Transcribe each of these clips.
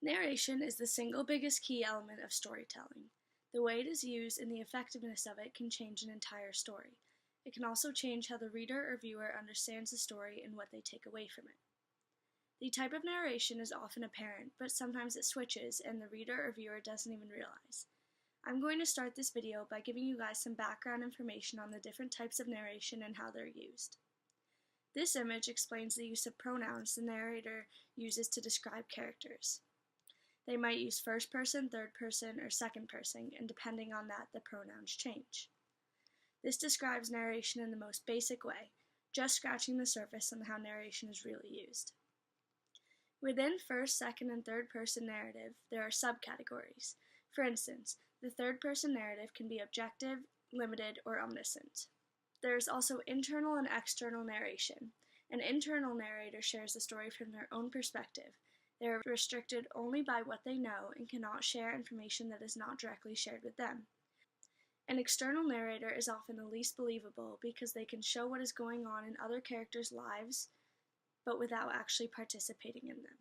Narration is the single biggest key element of storytelling. The way it is used and the effectiveness of it can change an entire story. It can also change how the reader or viewer understands the story and what they take away from it. The type of narration is often apparent, but sometimes it switches and the reader or viewer doesn't even realize. I'm going to start this video by giving you guys some background information on the different types of narration and how they're used. This image explains the use of pronouns the narrator uses to describe characters. They might use first person, third person, or second person, and depending on that, the pronouns change. This describes narration in the most basic way, just scratching the surface on how narration is really used. Within first, second, and third person narrative, there are subcategories. For instance, the third person narrative can be objective, limited, or omniscient. There is also internal and external narration. An internal narrator shares the story from their own perspective. They are restricted only by what they know and cannot share information that is not directly shared with them. An external narrator is often the least believable because they can show what is going on in other characters' lives, but without actually participating in them.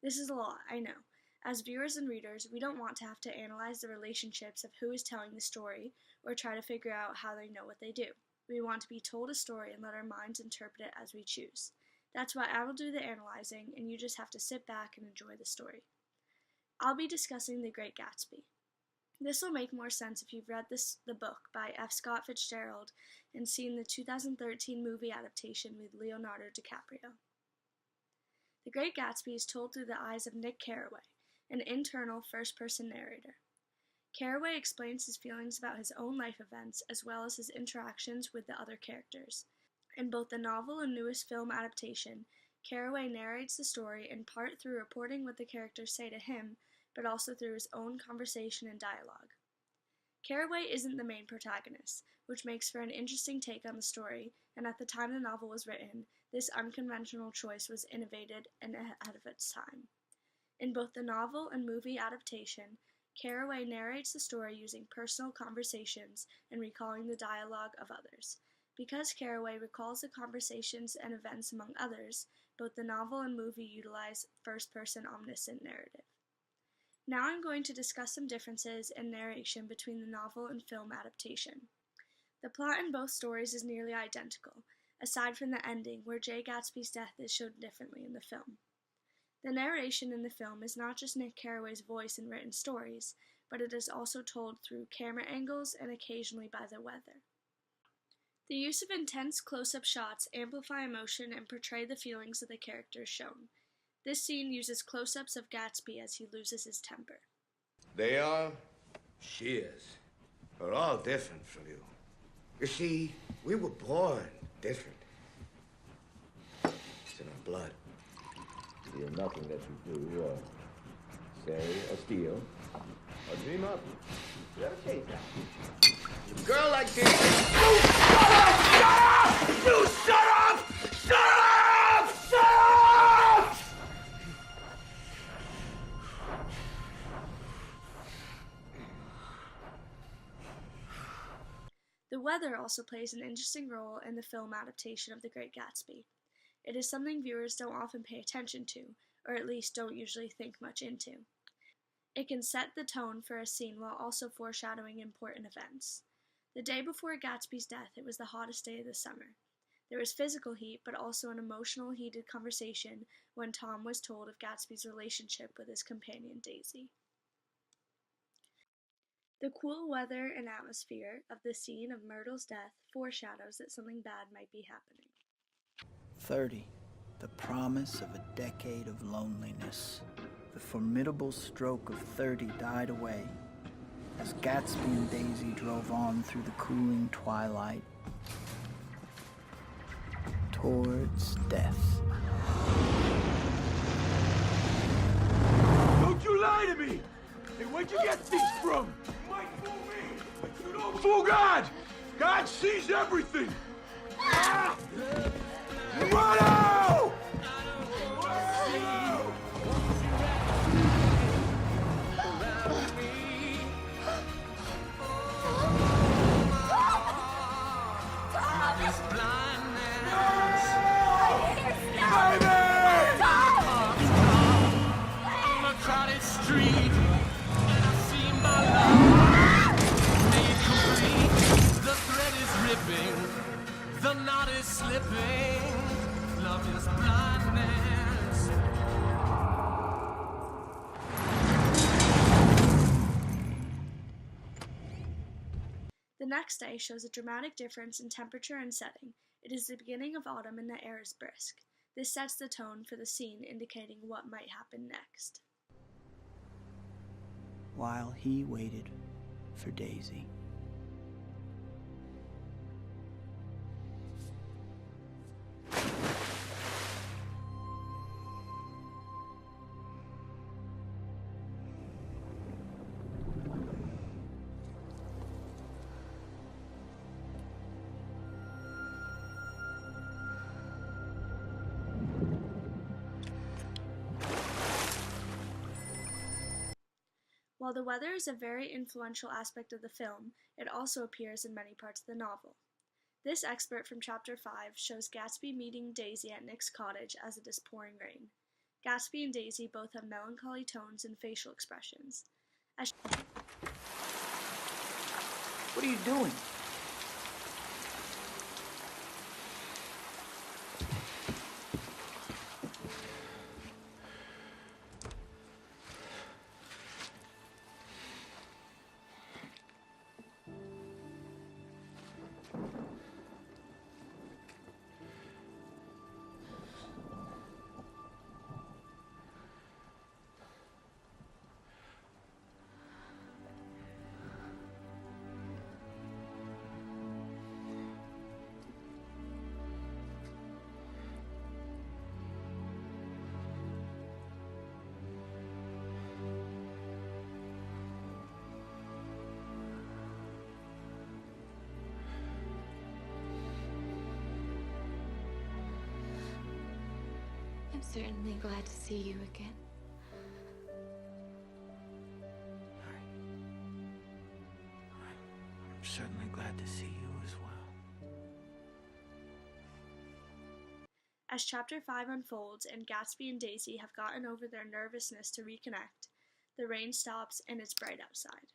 This is a lot, I know. As viewers and readers, we don't want to have to analyze the relationships of who is telling the story or try to figure out how they know what they do. We want to be told a story and let our minds interpret it as we choose. That's why I will do the analyzing, and you just have to sit back and enjoy the story. I'll be discussing The Great Gatsby. This will make more sense if you've read the book by F. Scott Fitzgerald and seen the 2013 movie adaptation with Leonardo DiCaprio. The Great Gatsby is told through the eyes of Nick Carraway, an internal first-person narrator. Carraway explains his feelings about his own life events as well as his interactions with the other characters. In both the novel and newest film adaptation, Carraway narrates the story in part through reporting what the characters say to him, but also through his own conversation and dialogue. Carraway isn't the main protagonist, which makes for an interesting take on the story, and at the time the novel was written, this unconventional choice was innovated and ahead of its time. In both the novel and movie adaptation, Carraway narrates the story using personal conversations and recalling the dialogue of others. Because Carraway recalls the conversations and events among others, both the novel and movie utilize first-person omniscient narrative. Now I'm going to discuss some differences in narration between the novel and film adaptation. The plot in both stories is nearly identical, aside from the ending where Jay Gatsby's death is shown differently in the film. The narration in the film is not just Nick Carraway's voice in written stories, but it is also told through camera angles and occasionally by the weather. The use of intense close-up shots amplify emotion and portray the feelings of the characters shown. This scene uses close-ups of Gatsby as he loses his temper. They are, she is. We're all different from you. You see, we were born different. It's in our blood. Steal nothing that you do, say or steal, or dream up. You ever chase that? A girl like this. Shut up! You shut up! Shut up! Shut up! The weather also plays an interesting role in the film adaptation of The Great Gatsby. It is something viewers don't often pay attention to, or at least don't usually think much into. It can set the tone for a scene while also foreshadowing important events. The day before Gatsby's death, it was the hottest day of the summer. There was physical heat, but also an emotional, heated conversation when Tom was told of Gatsby's relationship with his companion Daisy. The cool weather and atmosphere of the scene of Myrtle's death foreshadows that something bad might be happening. 30, the promise of a decade of loneliness. The formidable stroke of 30 died away as Gatsby and Daisy drove on through the cooling twilight towards death. Don't you lie to me! Hey, where'd you get these from? You might fool me, but you don't fool God! God sees everything! Ah! Run out! Try to this street, and I see my love made complete. The thread is ripping, the knot is slipping. Love is blindness. The next day shows a dramatic difference in temperature and setting. It is the beginning of autumn and the air is brisk. This sets the tone for the scene, indicating what might happen next. While he waited for Daisy. While the weather is a very influential aspect of the film, it also appears in many parts of the novel. This excerpt from Chapter 5 shows Gatsby meeting Daisy at Nick's cottage as it is pouring rain. Gatsby and Daisy both have melancholy tones and facial expressions. What are you doing? I'm certainly glad to see you again. I'm certainly glad to see you as well. As Chapter 5 unfolds and Gatsby and Daisy have gotten over their nervousness to reconnect, the rain stops and it's bright outside.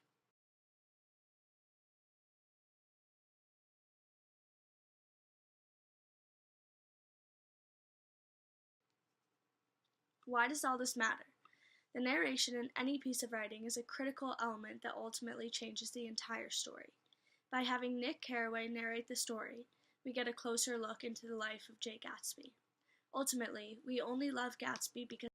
Why does all this matter? The narration in any piece of writing is a critical element that ultimately changes the entire story. By having Nick Carraway narrate the story, we get a closer look into the life of Jay Gatsby. Ultimately, we only love Gatsby because